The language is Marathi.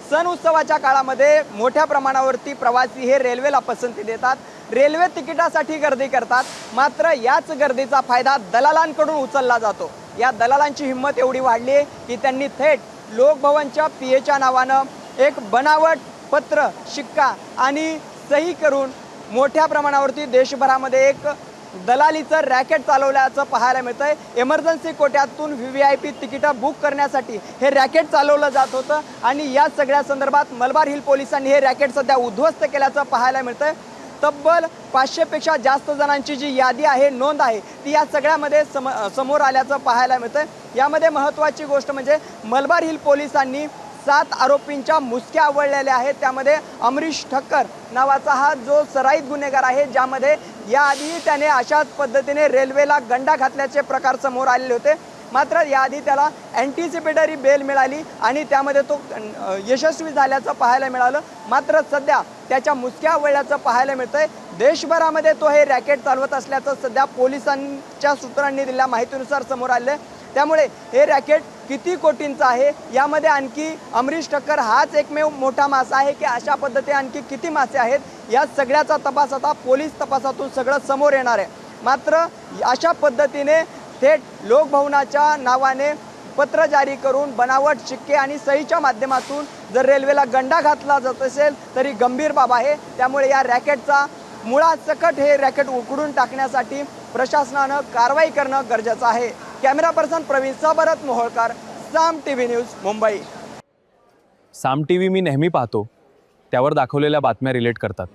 सण उत्सवाच्या काळामध्ये मोठ्या प्रमाणावरती प्रवासी हे रेल्वेला पसंती देतात, रेल्वे तिकिटासाठी गर्दी करतात। मात्र याच गर्दीचा फायदा दलालांकडून उचलला जातो। या दलालांची हिंमत एवढी वाढली आहे की त्यांनी थेट लोकभवनच्या पीएच्या नावानं एक बनावट पत्र, शिक्का आणि सही करून मोठ्या प्रमाणावरती देशभरामध्ये एक दलालीचं रॅकेट चालवल्याचं पाहायला मिळतंय। इमर्जन्सी कोट्यातून VVIP तिकीटं बुक करण्यासाठी हे रॅकेट चालवलं जात होतं आणि या सगळ्या संदर्भात मलबार हिल पोलिसांनी हे रॅकेट सध्या उद्ध्वस्त केल्याचं पाहायला मिळतंय। तब्बल 500 पेक्षा जास्त जणांची जी यादी आहे, नोंद आहे, ती या सगळ्यामध्ये समोर आल्याचं पाहायला मिळतंय। यामध्ये महत्त्वाची गोष्ट म्हणजे मलबार हिल पोलिसांनी 7 आरोपींच्या मुसक्या आवळलेल्या आहेत। त्यामध्ये अमरीश ठक्कर नावाचा हा जो सराईत गुन्हेगार आहे, ज्यामध्ये याआधी त्याने अशाच पद्धतीने रेल्वेला गंडा घातल्याचे प्रकार समोर आलेले होते। मात्र याआधी त्याला अँटिसिपेटरी बेल मिळाली आणि त्यामध्ये तो यशस्वी झाल्याचं पाहायला मिळालं। मात्र सध्या त्याच्या मुसक्या आवळल्याचं पाहायला मिळतंय। देशभरामध्ये तो हे रॅकेट चालवत असल्याचं सध्या पोलिसांच्या सूत्रांनी दिलेल्या माहितीनुसार समोर आलं आहे। त्यामुळे हे रॅकेट किती कोटींचं आहे, यामध्ये आणखी अमरीश ठक्कर हाच एकमेव मोठा मासा आहे की अशा पद्धतीने आणखी किती मासे आहेत, या सगळ्याचा तपास आता पोलीस तपासातून सगळं समोर येणार आहे। मात्र अशा पद्धतीने थेट लोकभवनाच्या नावाने पत्र जारी करून बनावट शिक्के आणि सहीच्या माध्यमातून जर रेल्वेला गंडा घातला जात असेल तरी गंभीर बाब आहे। त्यामुळे या रॅकेटचा मुळासकट हे रॅकेट उखडून टाकण्यासाठी प्रशासनानं कारवाई करणं गरजेचं आहे। कॅमेरा पर्सन प्रवीण भरत मोहोळकर, साम TV न्यूज, मुंबई। साम TV मी नेहमी पाहतो, त्यावर दाखवलेल्या बातम्या रिलेट करतात।